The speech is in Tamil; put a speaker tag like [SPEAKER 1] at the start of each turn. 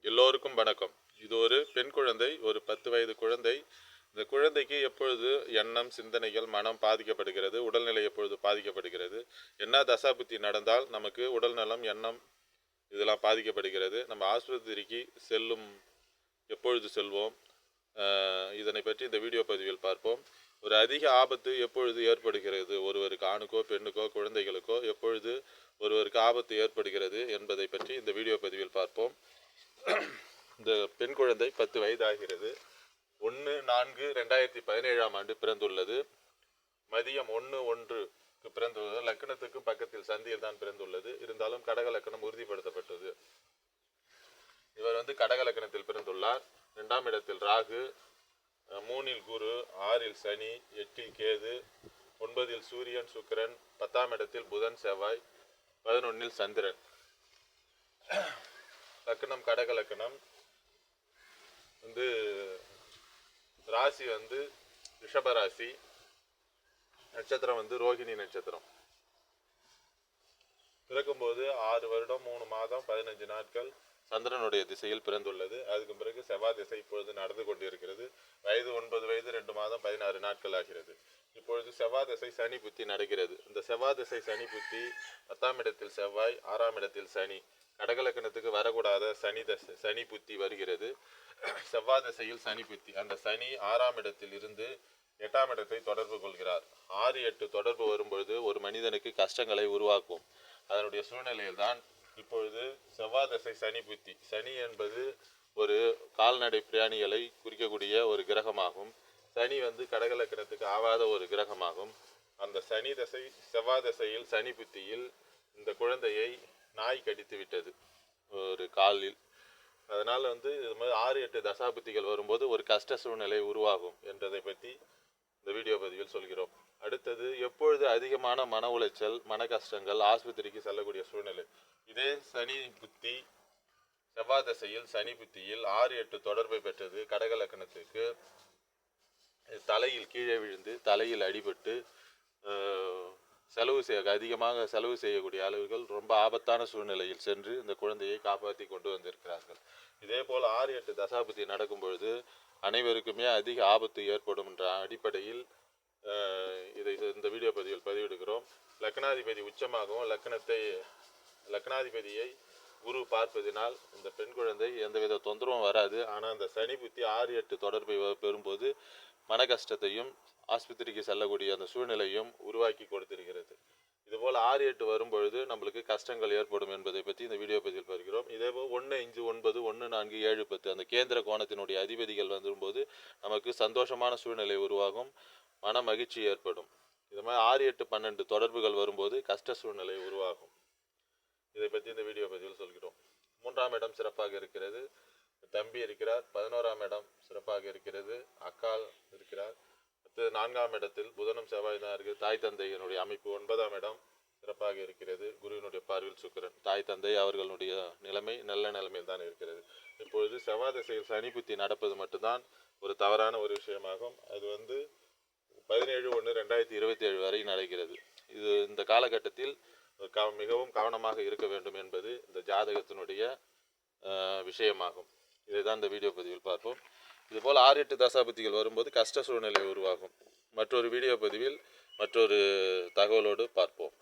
[SPEAKER 1] எல்லோருக்கும் வணக்கம். இது ஒரு பெண் குழந்தை, ஒரு 10 வயது குழந்தை. இந்த குழந்தைக்கு எப்பொழுது எண்ணம், சிந்தனைகள், மனம் பாதிக்கப்படுகிறது, உடல்நிலை எப்பொழுது பாதிக்கப்படுகிறது, என்ன தசாபுத்தி நடந்தால் நமக்கு உடல்நலம், எண்ணம் இதெல்லாம் பாதிக்கப்படுகிறது, நம்ம ஆஸ்பத்திரிக்கு எப்பொழுது செல்வோம், இதனை பற்றி இந்த வீடியோ பதிவில் பார்ப்போம். ஒரு அதிக ஆபத்து எப்பொழுது ஏற்படுகிறது, ஒருவருக்கு ஆணுக்கோ பெண்ணுக்கோ குழந்தைகளுக்கோ எப்பொழுது ஒருவருக்கு ஆபத்து ஏற்படுகிறது என்பதை பற்றி இந்த வீடியோ பதிவில் பார்ப்போம். இந்த பெண் குழந்தை 10 வயது ஆகிறது. 1/4/2017 பிறந்துள்ளது. மதியம் 1:01 பிறந்துள்ளது. லக்கணத்துக்கு பக்கத்தில் சந்தியில் தான் பிறந்துள்ளது. இருந்தாலும் கடக லக்கணம் உறுதிப்படுத்தப்பட்டது. இவர் கடக லக்கணத்தில் பிறந்துள்ளார். 2ஆம் இடத்தில் ராகு, 3இல் குரு, 6இல் சனி, 8இல் கேது, 9இல் சூரியன் சுக்கிரன், 10ஆம் இடத்தில் புதன் செவ்வாய், 11இல் சந்திரன். லக்கணம் கடக லக்கணம். ராசி ரிஷபராசி. நட்சத்திரம் ரோகிணி நட்சத்திரம். பிறக்கும்போது 6 வருடம் 3 மாதம் 15 நாட்கள் சந்திரனுடைய திசையில் பிறந்துள்ளது. அதுக்கு பிறகு செவ்வாய் திசை இப்பொழுது நடந்து கொண்டிருக்கிறது. வயது 9 வயது 2 மாதம் 16 நாட்கள் ஆகிறது. இப்பொழுது செவ்வாய் திசை சனி புத்தி நடக்கிறது. இந்த செவ்வாய் திசை சனி புத்தி 10ஆம் இடத்தில் செவ்வாய், 6ஆம் இடத்தில் சனி. கடகலக்கணத்துக்கு வரக்கூடாத சனி புத்தி வருகிறது. செவ்வாய் திசையில் சனி புத்தி. அந்த சனி 6ஆம் இடத்தில் இருந்து 8ஆம் இடத்தை தொடர்பு கொள்கிறார். 6-8 தொடர்பு வரும்பொழுது ஒரு மனிதனுக்கு கஷ்டங்களை உருவாக்கும். அதனுடைய சூழ்நிலையில் தான் இப்பொழுது செவ்வாய் திசை சனி புத்தி. சனி என்பது ஒரு கால்நடை பிராணிகளை குறிக்கக்கூடிய ஒரு கிரகமாகும். சனி கடகலக்கணத்துக்கு ஆகாத ஒரு கிரகமாகும். அந்த சனி திசை செவ்வாய் திசையில் சனி புத்தியில் இந்த குழந்தையை நாய் கடித்து விட்டது ஒரு காலில். அதனால் இது மாதிரி 6-8 தசாபுத்திகள் வரும்போது ஒரு கஷ்ட சூழ்நிலை உருவாகும் என்றதை பற்றி இந்த வீடியோ பதிவில் சொல்கிறோம். அடுத்தது, எப்பொழுது அதிகமான மன உளைச்சல், மன கஷ்டங்கள், ஆஸ்பத்திரிக்கு செல்லக்கூடிய சூழ்நிலை. இதே சனி புத்தி செவ்வாய் திசையில் சனி புத்தியில் 6-8 தொடர்பை பெற்றது கடகலக்கணத்துக்கு தலையில் கீழே விழுந்து தலையில் அடிபட்டு அதிகமாக செலவு செய்யக்கூடிய அளவுகள் ரொம்ப ஆபத்தான சூழ்நிலையில் சென்று இந்த குழந்தையை காப்பாற்றி கொண்டு வந்திருக்கிறார்கள். இதே போல் 6-8 தசாபுத்தி நடக்கும் பொழுது அனைவருக்குமே அதிக ஆபத்து ஏற்படும் என்ற அடிப்படையில் இதை இந்த வீடியோ பதிவில் பதிவிடுகிறோம். லக்னாதிபதி உச்சமாகவும் லக்னாதிபதியை குரு பார்ப்பதினால் இந்த பெண் குழந்தை எந்தவித தொந்தரவும் வராது. ஆனால் அந்த சனி புத்தி 6-8 தொடர்பை பெறும்போது மன கஷ்டத்தையும் ஆஸ்பத்திரிக்கு செல்லக்கூடிய அந்த சூழ்நிலையும் உருவாக்கி கொடுத்திருக்கிறது. இதுபோல் 6-8 வரும்பொழுது நம்மளுக்கு கஷ்டங்கள் ஏற்படும் என்பதை பற்றி இந்த வீடியோ பதிவில் பார்க்கிறோம். இதேபோல் 1-5-9, 1-4-7-10 அந்த கேந்திர கோணத்தினுடைய அதிபதிகள் வரும்போது நமக்கு சந்தோஷமான சூழ்நிலை உருவாகும், மன மகிழ்ச்சி ஏற்படும். இது மாதிரி 6-8-12 தொடர்புகள் வரும்போது கஷ்ட சூழ்நிலை உருவாகும். இதை பற்றி இந்த வீடியோ பதிவில் சொல்கிறோம். 3ஆம் இடம் சிறப்பாக இருக்கிறது. தம்பி இருக்கிறார். 11ஆம் இடம் சிறப்பாக இருக்கிறது. அக்கால் இருக்கிறார். 4ஆம் இடத்தில் புதனும் செவ்வாய் தான் இருக்குது. தாய் தந்தையினுடைய அமைப்பு 9ஆம் இடம் சிறப்பாக இருக்கிறது. குருவினுடைய பார்வையில் சுக்கிரன். தாய் தந்தை அவர்களுடைய நிலைமை நல்ல நிலைமையில் தான் இருக்கிறது. இப்பொழுது செவ்வாய் திசையில் சனி புத்தி நடப்பது மட்டும்தான் ஒரு தவறான ஒரு விஷயமாகும். அது 17/1/2027 வரை நடக்கிறது. இந்த காலகட்டத்தில் மிகவும் கவனமாக இருக்க வேண்டும் என்பது இந்த ஜாதகத்தினுடைய விஷயமாகும். இதை தான் இந்த வீடியோ பதிவில் பார்ப்போம். இதுபோல் 6-8 தசாபுத்திகள் வரும்போது கஷ்ட சூழ்நிலை உருவாகும். மற்றொரு வீடியோ பதிவில் மற்றொரு தகவலோடு பார்ப்போம்.